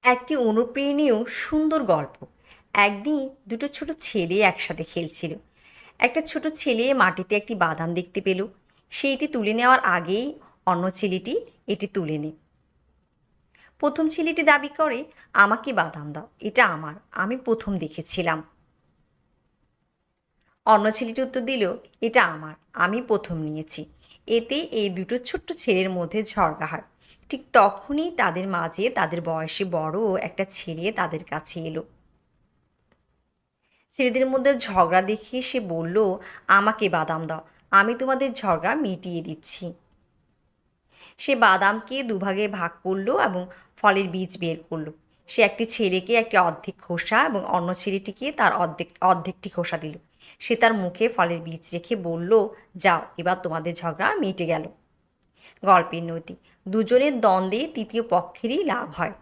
একটি অনুপ্রেরণীয় সুন্দর গল্প। একদিন দুটো ছোট ছেলে একসাথে খেলছিল। একটা ছোট ছেলে মাটিতে একটি বাদাম দেখতে পেল। সে এটি তুলে নেওয়ার আগেই অন্য ছেলেটি এটি তুলে নেয়। প্রথম ছেলেটি দাবি করে, আমাকে বাদাম দাও, এটা আমার, আমি প্রথম দেখেছিলাম। অন্য ছেলেটি উত্তর দিল, এটা আমার, আমি প্রথম নিয়েছি। এতে এই দুটো ছোট্ট ছেলের মধ্যে ঝগড়া হয়। ঠিক তখনই তাদের মাঝে তাদের বয়সে বড় একটা ছেলে তাদের কাছে এলো। ছেলেদের মধ্যে ঝগড়া দেখে সে বলল, আমাকে বাদাম দাও, আমি তোমাদের ঝগড়া মিটিয়ে দিচ্ছি। সে বাদামকে দুভাগে ভাগ করলো এবং ফলের বীজ বের করলো। সে একটি ছেলেকে একটি অর্ধেক খোসা এবং অন্য ছেলেটিকে তার অর্ধেকটি খোসা দিল। সে তার মুখে ফলের বীজ রেখে বলল, যাও, এবার তোমাদের ঝগড়া মিটে গেল। গল্পের নতি, দুজনের দ্বন্দ্বে তৃতীয় পক্ষেরই লাভ হয়।